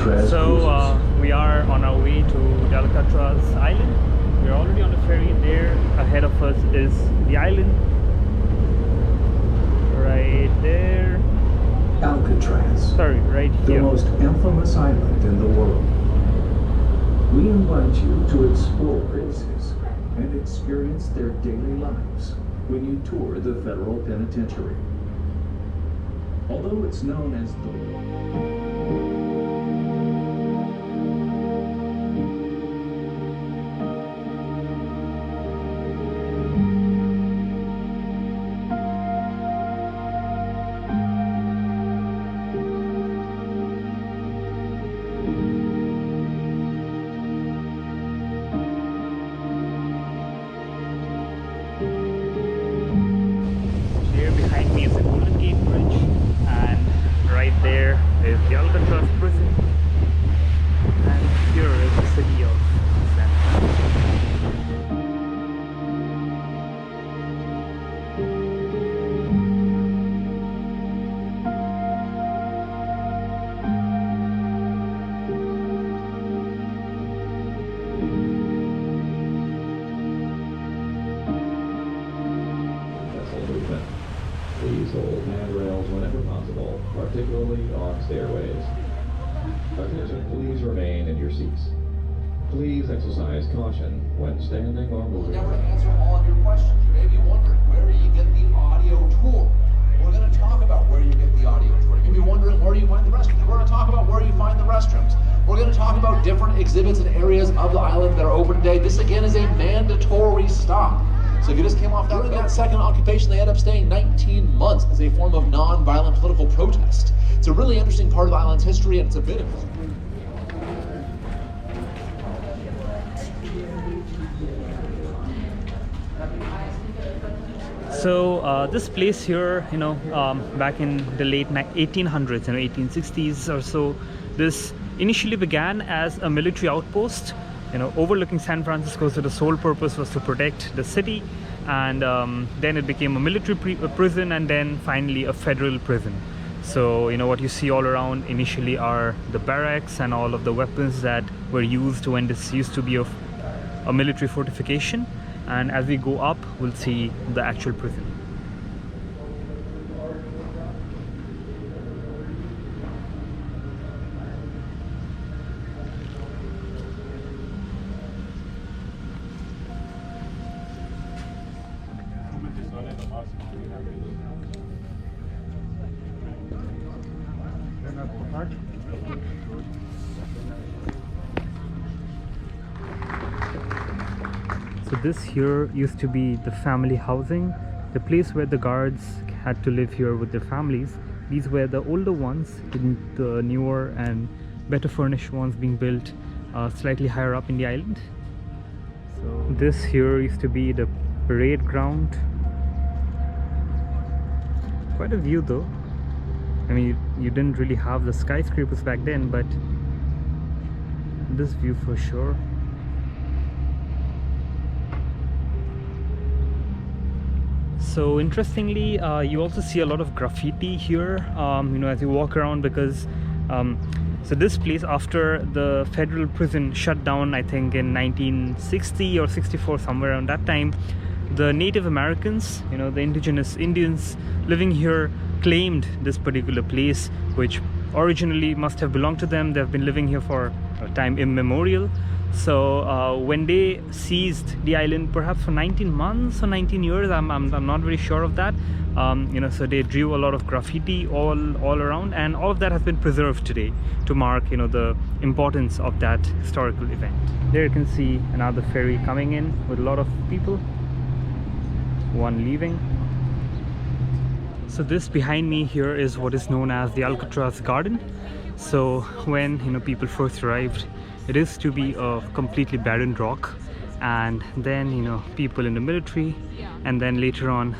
Alcatraz Prison. We are on our way to the Alcatraz Island. We're already on the ferry. There ahead of us is the island. Right there. Alcatraz. Sorry, right the here. most infamous island in the world. We invite you to explore places and experience their daily lives when you tour the federal penitentiary. Although it's known as the there is the Alcatraz Prison, and here is the city of San Please hold handrails whenever possible, particularly on stairways. Attention, please remain in your seats. Please exercise caution when standing or moving. We'll never answer all of your questions. You may be wondering, where do you get the audio tour? We're going to talk about where you get the audio tour. You may be wondering, where do you find the restrooms? We're going to talk about where you find the restrooms. We're going to talk about different exhibits and areas of the island that are open today. This, again, is a mandatory stop. So if you just came off during that second occupation, they ended up staying 19 months as a form of non-violent political protest. It's a really interesting part of the island's history, and it's a bit of... So this place here, back in the late 1800s, 1860s or so, this initially began as a military outpost, overlooking San Francisco. So the sole purpose was to protect the city, and then it became a military prison, and then finally a federal prison. So what you see all around initially are the barracks and all of the weapons that were used when this used to be a military fortification. And as we go up, we'll see the actual prison. So this here used to be the family housing, the place where the guards had to live here with their families. These were the older ones, the newer and better furnished ones being built slightly higher up in the island. So this here used to be the parade ground. Quite a view though. I mean, you didn't really have the skyscrapers back then, but this view for sure. So interestingly, you also see a lot of graffiti here, as you walk around, because so this place, after the federal prison shut down, I think in 1960 or 64, somewhere around that time, the Native Americans, the indigenous Indians living here, claimed this particular place, which originally must have belonged to them. They've been living here for a time immemorial. So when they seized the island, perhaps for 19 months or 19 years, I'm not very sure of that, so they drew a lot of graffiti all around, and all of that has been preserved today to mark the importance of that historical event. There you can see another ferry coming in with a lot of people, one leaving. So this behind me here is what is known as the Alcatraz Garden. So when people first arrived, it is to be a completely barren rock, and then people in the military, and then later on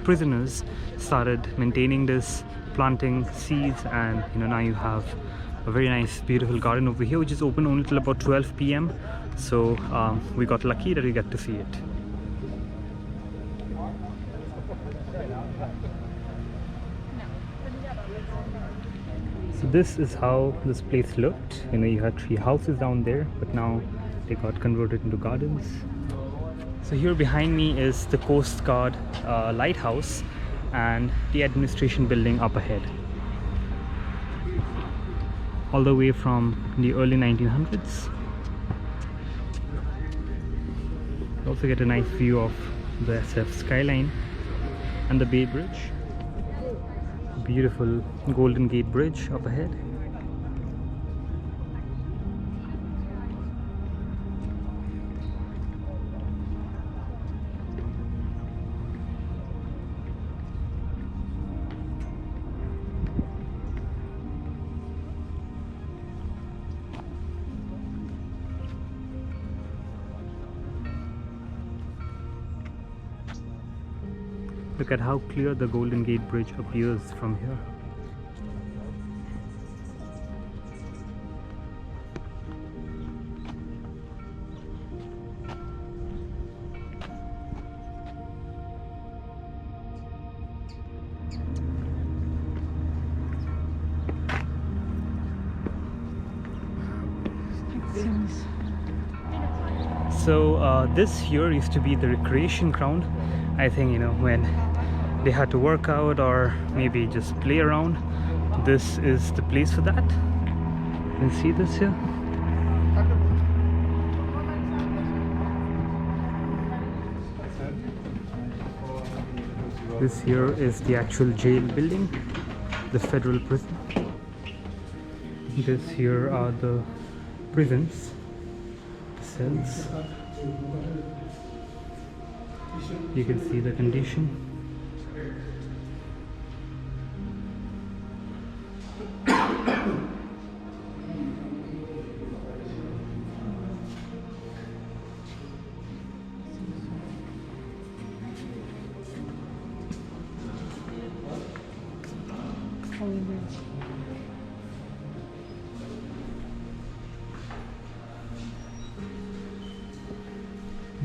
prisoners started maintaining this, planting seeds, and now you have a very nice beautiful garden over here, which is open only till about 12 p.m. So we got lucky that we get to see it. So So this is how this place looked. You know, you had 3 houses down there, but now they got converted into gardens. So here behind me is the Coast Guard lighthouse and the administration building up ahead. All the way from the early 1900s. You also get a nice view of the SF skyline and the Bay Bridge. Beautiful Golden Gate Bridge up ahead. Look at how clear the Golden Gate Bridge appears from here. So this here used to be the recreation ground. I think, you know, when they had to work out or maybe just play around, this is the place for that. You can see this here. This here is the actual jail building, the federal prison. This here are the prisons, cells. You can see the condition.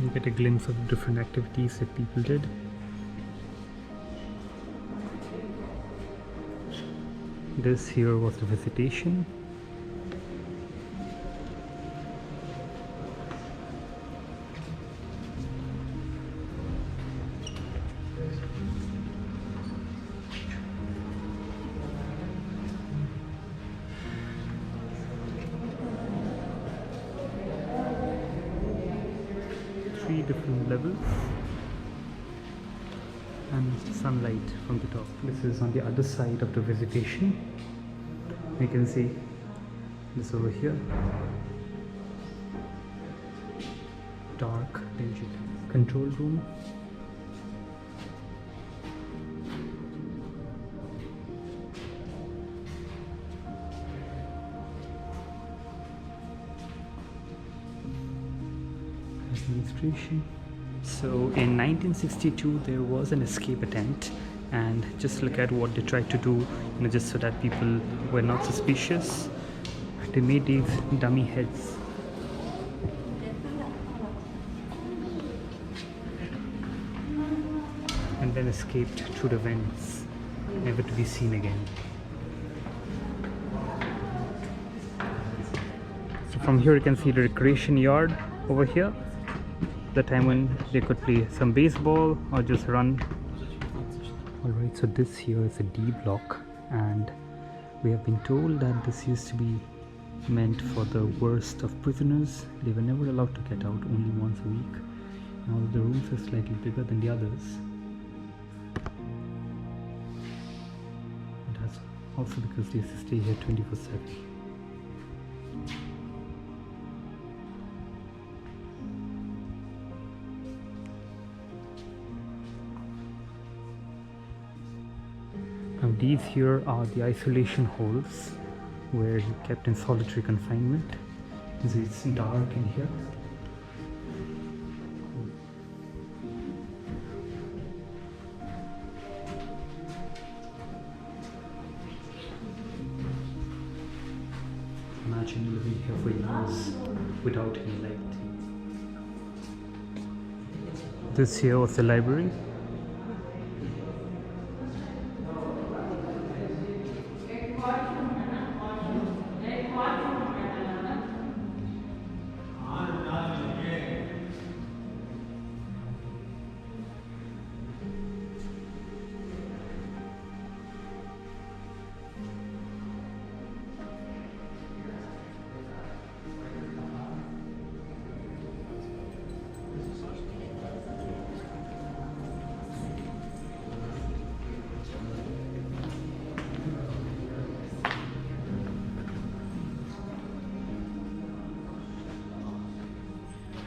You get a glimpse of different activities that people did. This here was the visitation. Different levels and sunlight from the top. This is on the other side of the visitation. You can see this over here. Dark, dingy control room. Administration. So in 1962 there was an escape attempt, and just look at what they tried to do, you know, just so that people were not suspicious. They made these dummy heads. And then escaped through the vents, never to be seen again. So from here you can see the recreation yard over here. The time when they could play some baseball or just run. Alright, so this here is a D block, and we have been told that this used to be meant for the worst of prisoners. They were never allowed to get out, only once a week. Now the rooms are slightly bigger than the others. And that's also because they used to stay here 24/7. Now these here are the isolation holes where he kept in solitary confinement. It's dark in here. Imagine living here for years without any light. This here was the library.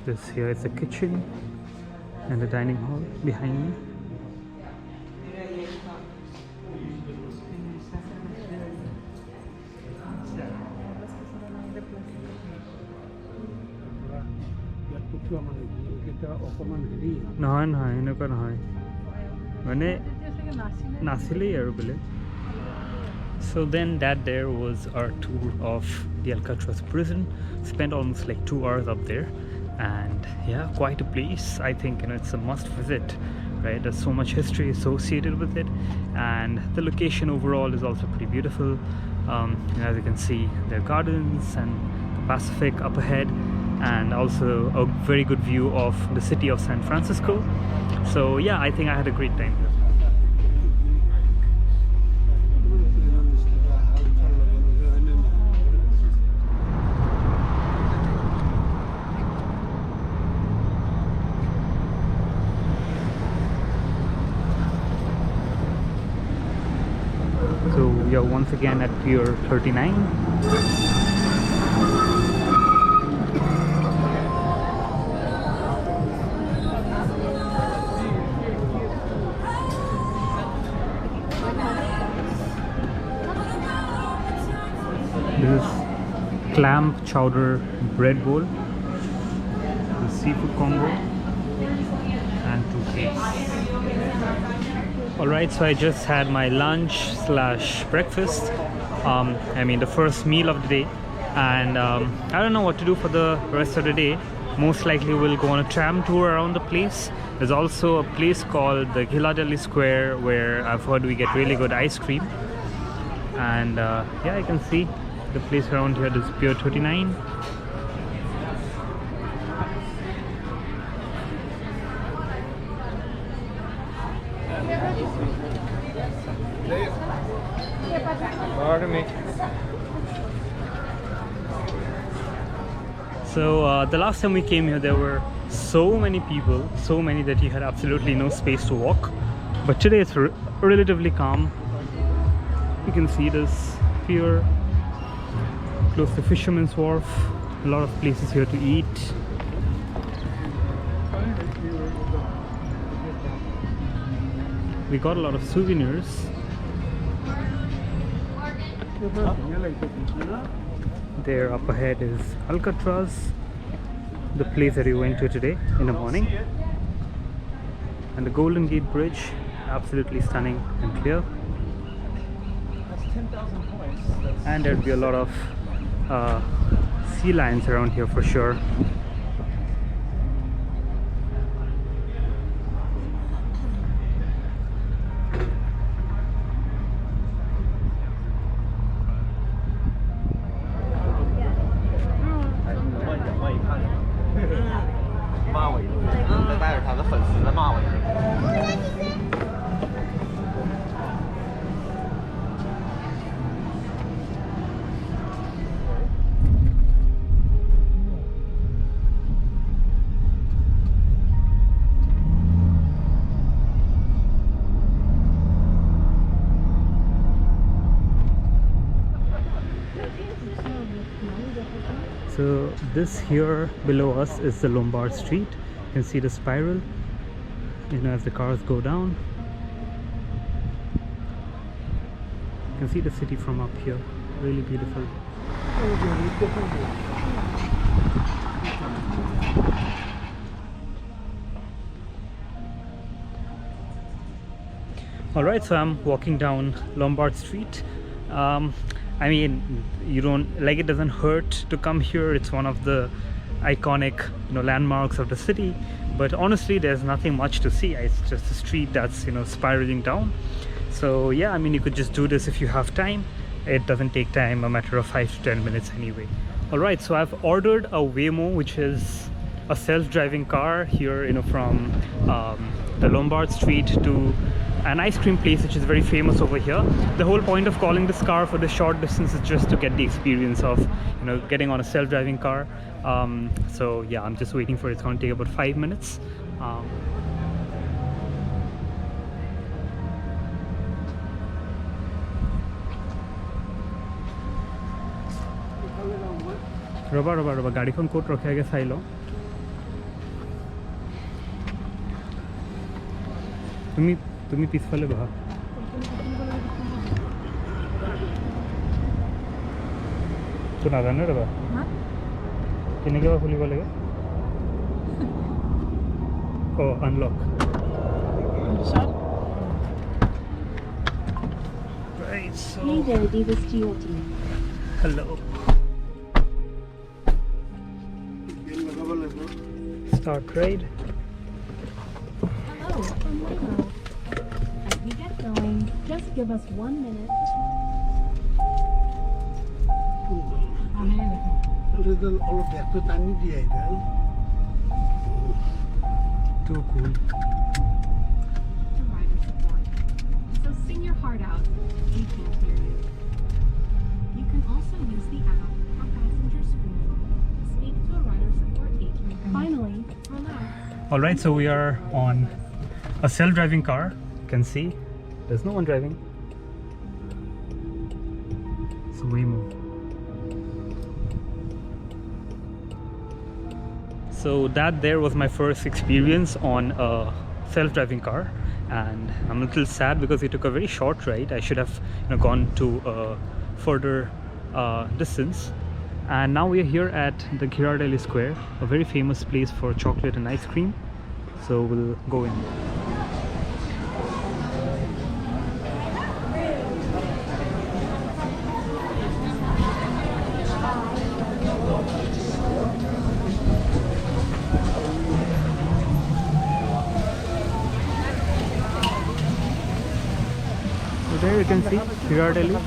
This here is the kitchen and the dining hall behind me. নহয় নহয় এনেকুৱা নহয় মানে নাছিলেই আৰু বেলেগ. So then that there was our tour of the Alcatraz Prison. Spent almost like 2 hours up there, and yeah, quite a place. I think it's a must visit, right? There's so much history associated with it, and the location overall is also pretty beautiful. As you can see, there are gardens and the Pacific up ahead, and also a very good view of the city of San Francisco. So yeah, I think I had a great time here. So we are once again at Pier 39. This is clam chowder bread bowl, the seafood combo, and 2 cakes. Alright, so I just had my lunch / breakfast. I mean the first meal of the day, and I don't know what to do for the rest of the day. Most likely we'll go on a tram tour around the place. There's also a place called the Ghirardelli Square where I've heard we get really good ice cream. And yeah, you can see the place around here. This is Pier 39. So the last time we came here, there were so many people, so many that you had absolutely no space to walk. But today it's relatively calm. You can see this pier close to Fisherman's Wharf. A lot of places here to eat. We got a lot of souvenirs. There up ahead is Alcatraz, the place that we went to today in the morning. And the Golden Gate Bridge, absolutely stunning and clear. And there'd be a lot of sea lions around here for sure. So this here below us is the Lombard Street. You can see the spiral, as the cars go down. You can see the city from up here. Really beautiful. Alright, so I'm walking down Lombard Street. I mean, it doesn't hurt to come here. It's one of the iconic landmarks of the city, but honestly there's nothing much to see. It's just a street that's spiraling down. So yeah, I mean, you could just do this if you have time. It doesn't take time, a matter of 5 to 10 minutes anyway. Alright, so I've ordered a Waymo, which is a self-driving car here from the Lombard Street to an ice cream place which is very famous over here. The whole point of calling this car for the short distance is just to get the experience of getting on a self-driving car. So yeah, I'm just waiting for it. It's going to take about 5 minutes. ৰবা গাড়ীখন ক'ত ৰখাইগে চাই লওঁ. तुम्ही पिसफाले बघा. तू नाजाने रबा কেনেকৈ খুলিব লাগে? Unlock. Right, so Hey there, Divas GOT. hello. Start ride. Hello, from Waymo. As we get going, just give us 1 minute. Too cool. To rider support. So sing your heart out. We can't hear you. You can also use the app for passenger screening. Speak to a rider support agent. Finally, relax. Alright, so we are on a self-driving car. You can see there's no one driving. It's Waymo. So that there was my first experience on a self-driving car, and I'm a little sad because we took a very short ride. I should have gone to a further distance. And now we are here at the Ghirardelli Square, a very famous place for chocolate and ice cream. So we'll go in. So there you can see Ghirardelli.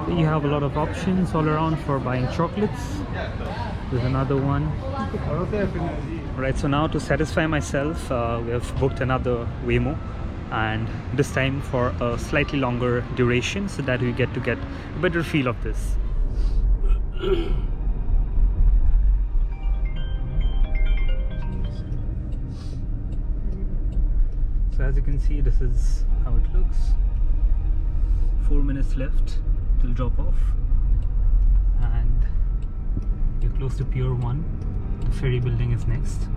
You have a lot of options all around for buying chocolates. There's another one. Right, so now to satisfy myself, we have booked another Waymo, and this time for a slightly longer duration so that we get a better feel of this. So as you can see, this is how it looks. 4 minutes left till drop off, and you're close to Pier 1. The ferry building is next.